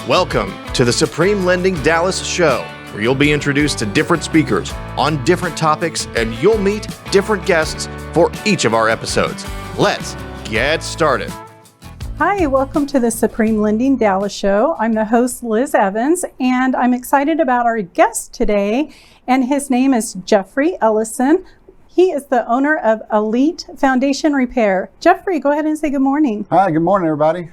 Welcome to the Supreme Lending Dallas Show, where you'll be introduced to different speakers on different topics, and you'll meet different guests for each of our episodes. Let's get started. Hi, welcome to the Supreme Lending Dallas Show. I'm the host, Liz Evans, and I'm excited about our guest today, and his name is Jefferie Ellison. He is the owner of Elite Foundation Repair. Jefferie, go ahead and say good morning. Hi, good morning, everybody.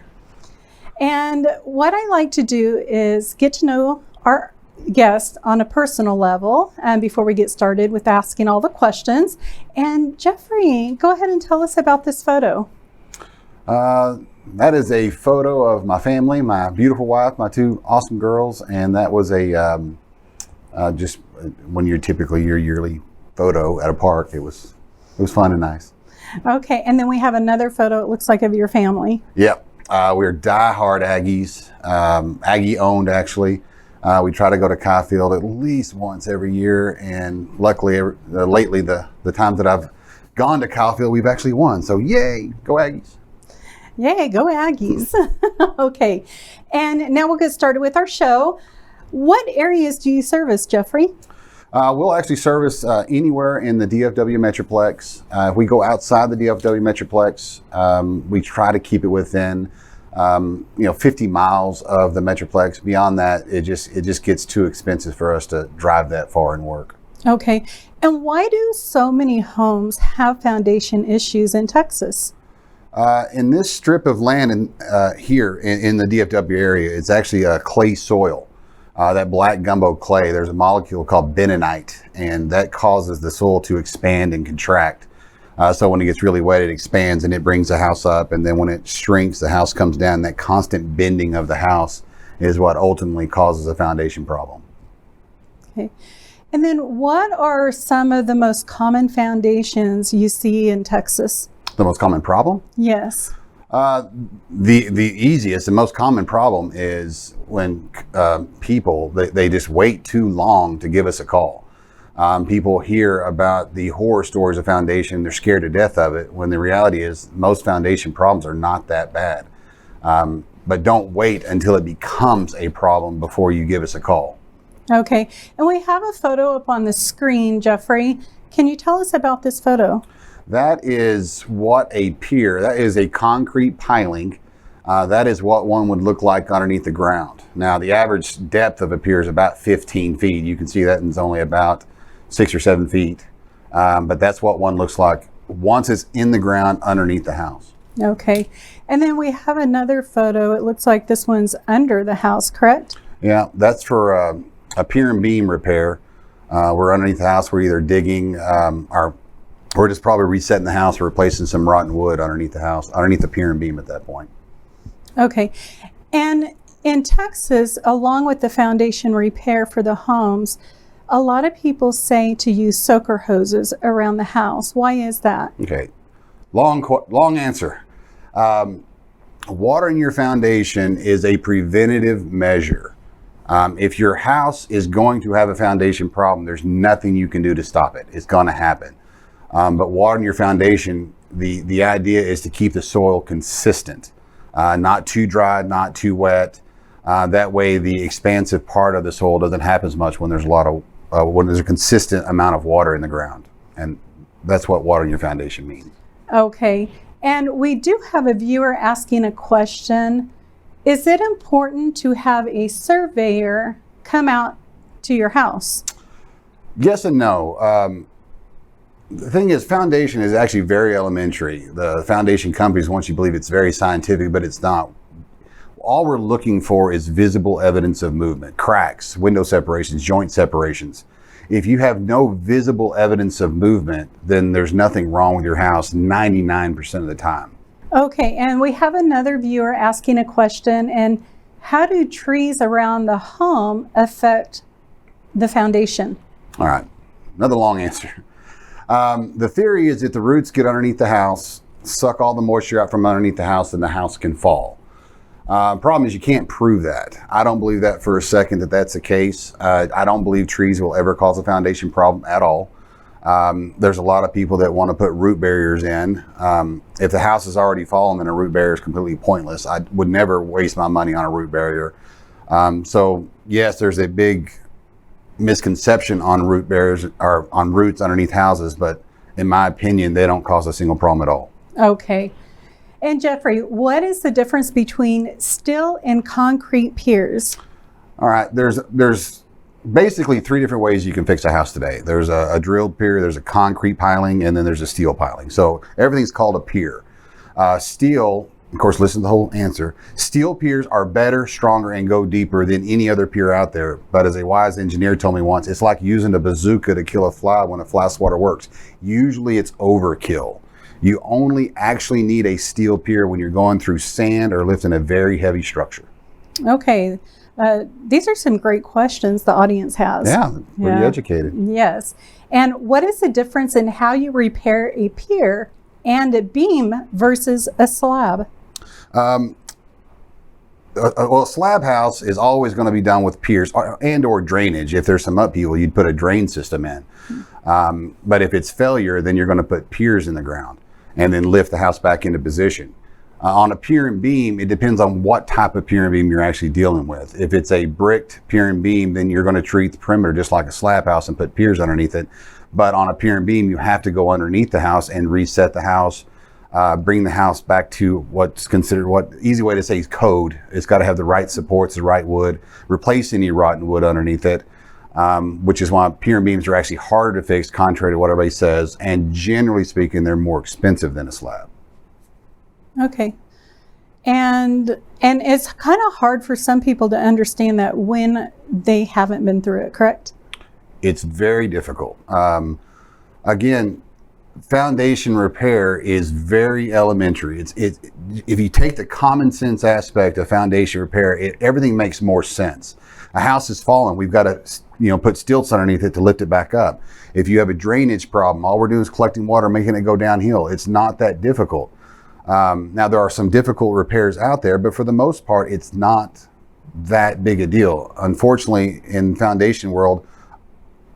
And what I like to do is get to know our guest on a personal level before we get started with asking all the questions. And Jefferie, go ahead and tell us about this photo. That is a photo of my family, my beautiful wife, my two awesome girls, and that was a just when you're typically your yearly photo at a park. It was fun and nice. Okay, and then we have another photo, it looks like, of your family. Yep. We're diehard Aggies, Aggie owned actually. We try to go to Kyle at least once every year, and luckily lately the times that I've gone to Kyle we've actually won. So yay, go Aggies. Yay, go Aggies. Okay, and now we'll get started with our show. What areas do you service, Jefferie? We'll actually service anywhere in the DFW Metroplex. If we go outside the DFW Metroplex, we try to keep it within 50 miles of the Metroplex. Beyond that, it just gets too expensive for us to drive that far and work. Okay, and why do so many homes have foundation issues in Texas? In this strip of land here in the DFW area, it's actually a clay soil. That black gumbo clay, there's a molecule called bentonite, and that causes the soil to expand and contract. So when it gets really wet, it expands and it brings the house up, and then when it shrinks, the house comes down. That constant bending of the house is what ultimately causes a foundation problem. Okay. And then what are some of the most common foundations you see in Texas? The most common problem? Yes. The easiest and most common problem is when people, they just wait too long to give us a call. People hear about the horror stories of foundation, they're scared to death of it, when the reality is most foundation problems are not that bad. But don't wait until it becomes a problem before you give us a call. Okay, and we have a photo up on the screen, Jefferie. Can you tell us about this photo? That is what a pier, that is a concrete piling. That is what one would look like underneath the ground. Now, the average depth of a pier is about 15 feet. You can see that it's only about 6 or 7 feet. But that's what one looks like once it's in the ground underneath the house. Okay. And then we have another photo. It looks like this one's under the house, correct? Yeah, that's for a pier and beam repair. We're underneath the house. We're either digging we're just probably resetting the house or replacing some rotten wood underneath the house, underneath the pier and beam at that point. Okay. And in Texas, along with the foundation repair for the homes, a lot of people say to use soaker hoses around the house. Why is that? Okay. Long answer. Watering your foundation is a preventative measure. If your house is going to have a foundation problem, there's nothing you can do to stop it. It's going to happen. But watering your foundation, the idea is to keep the soil consistent, not too dry, not too wet. That way, the expansive part of the soil doesn't happen as much when there's when there's a consistent amount of water in the ground, and that's what watering your foundation means. Okay, and we do have a viewer asking a question. Is it important to have a surveyor come out to your house? Yes and no. The thing is, foundation is actually very elementary. The foundation companies want you to believe it's very scientific, but it's not. All we're looking for is visible evidence of movement, cracks, window separations, joint separations. If you have no visible evidence of movement, then there's nothing wrong with your house 99% of the time. Okay, and we have another viewer asking a question, and how do trees around the home affect the foundation? All right, another long answer. The theory is that the roots get underneath the house, suck all the moisture out from underneath the house, and the house can fall. Problem is you can't prove that. I don't believe that for a second that that's the case. I don't believe trees will ever cause a foundation problem at all. There's a lot of people that want to put root barriers in. If the house is already fallen, then a root barrier is completely pointless. I would never waste my money on a root barrier. So yes, there's a big misconception on root barriers or on roots underneath houses, but in my opinion, they don't cause a single problem at all. Okay. And Jefferie, what is the difference between steel and concrete piers? All right, there's basically three different ways you can fix a house today. There's a drilled pier, there's a concrete piling, and then there's a steel piling. So everything's called a pier. Steel, of course, listen to the whole answer. Steel piers are better, stronger, and go deeper than any other pier out there. But as a wise engineer told me once, it's like using a bazooka to kill a fly when a fly swatter works. Usually it's overkill. You only actually need a steel pier when you're going through sand or lifting a very heavy structure. Okay. These are some great questions the audience has. Yeah, pretty educated. Yes. And what is the difference in how you repair a pier and a beam versus a slab? Well, a slab house is always going to be done with piers or drainage. If there's some upheaval, you'd put a drain system in. But if it's failure, then you're going to put piers in the ground and then lift the house back into position. On a pier and beam, it depends on what type of pier and beam you're actually dealing with. If it's a bricked pier and beam, then you're going to treat the perimeter just like a slab house and put piers underneath it. But on a pier and beam, you have to go underneath the house and reset the house, bring the house back to what's considered, easy way to say is code. It's got to have the right supports, the right wood, replace any rotten wood underneath it, which is why pier and beams are actually harder to fix, contrary to what everybody says. And generally speaking, they're more expensive than a slab. Okay. And it's kind of hard for some people to understand that when they haven't been through it, correct? It's very difficult. Again, foundation repair is very elementary. If you take the common sense aspect of foundation repair, everything makes more sense. A house is falling, we've got to put stilts underneath it to lift it back up. If you have a drainage problem, all we're doing is collecting water, making it go downhill. It's not that difficult. Now there are some difficult repairs out there, but for the most part, it's not that big a deal. Unfortunately, in foundation world,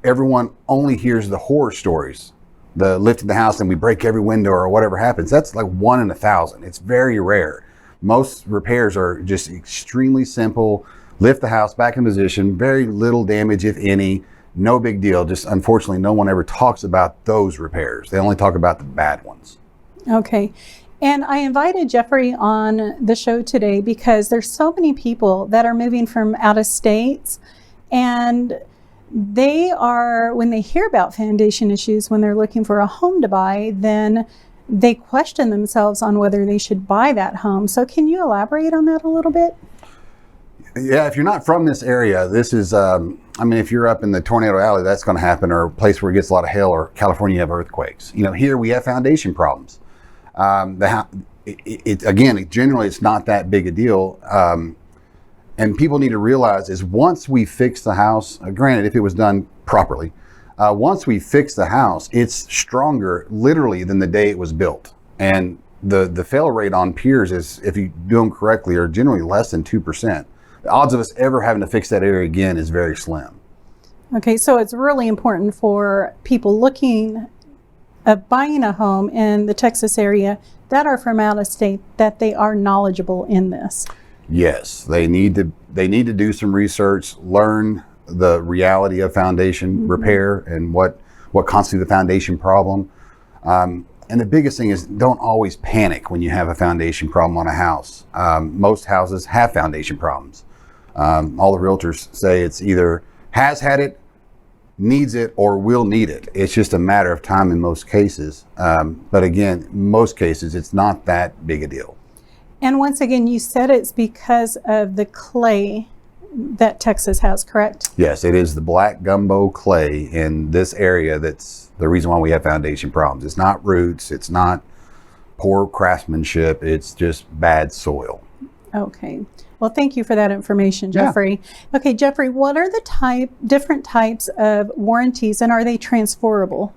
everyone only hears the horror stories, the lifting the house and we break every window or whatever happens. That's like 1 in 1,000. It's very rare. Most repairs are just extremely simple. Lift the house back in position, very little damage, if any, no big deal. Just unfortunately, no one ever talks about those repairs. They only talk about the bad ones. Okay. And I invited Jefferie on the show today because there's so many people that are moving from out of states, and they are, when they hear about foundation issues, when they're looking for a home to buy, then they question themselves on whether they should buy that home. So can you elaborate on that a little bit? Yeah, if you're not from this area, this is, if you're up in the Tornado Alley, that's going to happen, or a place where it gets a lot of hail, or California, you have earthquakes. Here we have foundation problems. Generally, it's not that big a deal. And people need to realize is once we fix the house, granted, if it was done properly, once we fix the house, it's stronger literally than the day it was built. And the fail rate on piers is, if you do them correctly, are generally less than 2%. The odds of us ever having to fix that area again is very slim. Okay, so it's really important for people looking at buying a home in the Texas area that are from out of state, that they are knowledgeable in this. Yes, they need to do some research, learn the reality of foundation repair and what constitutes the foundation problem. And the biggest thing is, don't always panic when you have a foundation problem on a house. Most houses have foundation problems. All the realtors say it's either has had it, needs it, or will need it. It's just a matter of time in most cases. But again, most cases, it's not that big a deal. And once again, you said it's because of the clay that Texas has, correct? Yes, it is the black gumbo clay in this area that's the reason why we have foundation problems. It's not roots, it's not poor craftsmanship, it's just bad soil. Okay. Well, thank you for that information, Jefferie. Yeah. Okay, Jefferie, what are the different types of warranties, and are they transferable?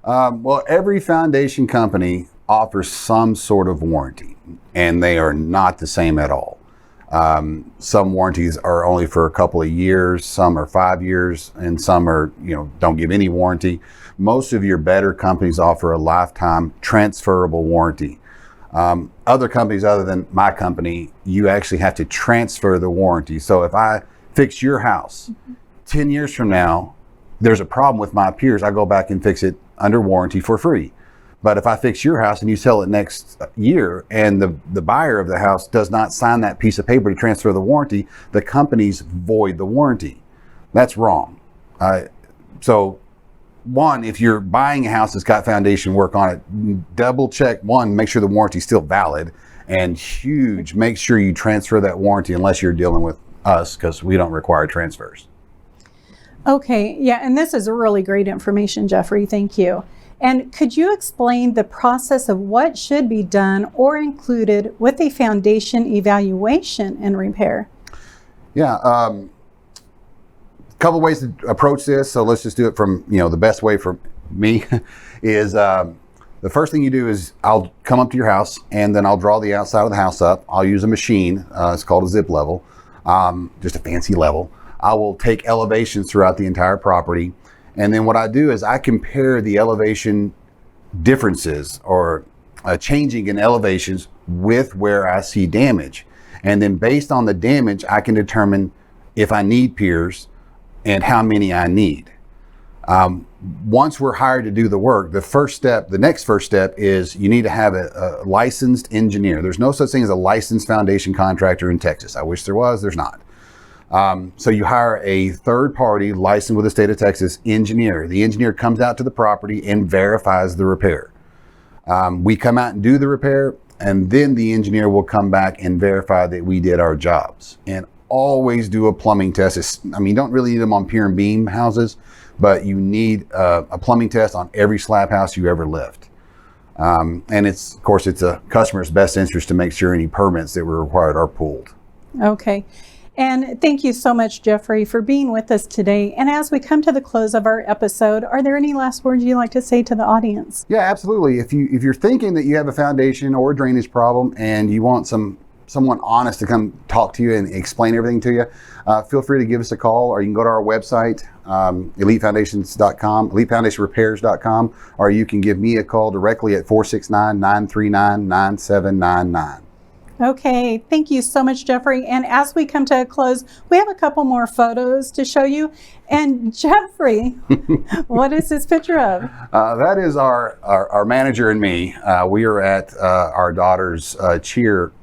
Well, every foundation company offers some sort of warranty, and they are not the same at all. Some warranties are only for a couple of years, some are 5 years, and some are, don't give any warranty. Most of your better companies offer a lifetime transferable warranty. Other companies other than my company, you actually have to transfer the warranty. So if I fix your house, 10 years from now, there's a problem with my piers, I go back and fix it under warranty for free. But if I fix your house and you sell it next year and the buyer of the house does not sign that piece of paper to transfer the warranty, the companies void the warranty. That's wrong. So one, if you're buying a house that's got foundation work on it, double check, one, make sure the warranty's still valid, and huge, make sure you transfer that warranty unless you're dealing with us, because we don't require transfers. Okay, yeah, and this is really great information, Jefferie. Thank you. And could you explain the process of what should be done or included with a foundation evaluation and repair? Yeah, a couple ways to approach this. So let's just do it from, the best way for me is the first thing you do is I'll come up to your house and then I'll draw the outside of the house up. I'll use a machine. It's called a zip level, just a fancy level. I will take elevations throughout the entire property. And then what I do is I compare the elevation differences or changing in elevations with where I see damage. And then based on the damage, I can determine if I need piers and how many I need. Once we're hired to do the work, the next first step is you need to have a licensed engineer. There's no such thing as a licensed foundation contractor in Texas. I wish there was, there's not. So you hire a third party licensed with the state of Texas engineer. The engineer comes out to the property and verifies the repair. We come out and do the repair, and then the engineer will come back and verify that we did our jobs. And always do a plumbing test. You don't really need them on pier and beam houses, but you need a plumbing test on every slab house you ever lift. And of course, it's a customer's best interest to make sure any permits that were required are pulled. Okay. And thank you so much, Jefferie, for being with us today. And as we come to the close of our episode, are there any last words you'd like to say to the audience? Yeah, absolutely. If you're thinking that you have a foundation or a drainage problem and you want someone honest to come talk to you and explain everything to you, feel free to give us a call, or you can go to our website, elitefoundations.com, elitefoundationrepairs.com, or you can give me a call directly at 469-939-9799. Okay, thank you so much, Jefferie. And as we come to a close, we have a couple more photos to show you. And Jefferie, what is this picture of? That is our manager and me. We are at our daughter's cheer.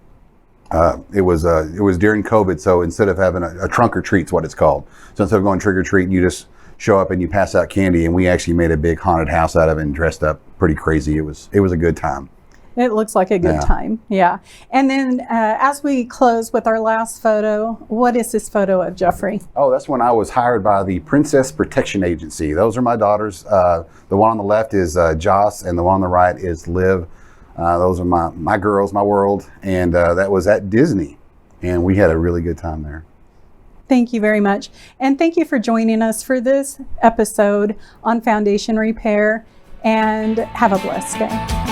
It was during COVID, so instead of having a trunk or treat's what it's called. So instead of going trick or treat, you just show up and you pass out candy. And we actually made a big haunted house out of it and dressed up pretty crazy. It was a good time. It looks like a good time, yeah. And then as we close with our last photo, what is this photo of, Jefferie? Oh, that's when I was hired by the Princess Protection Agency. Those are my daughters. The one on the left is Joss, and the one on the right is Liv. Those are my girls, my world, and that was at Disney, and we had a really good time there. Thank you very much. And thank you for joining us for this episode on foundation repair, and have a blessed day.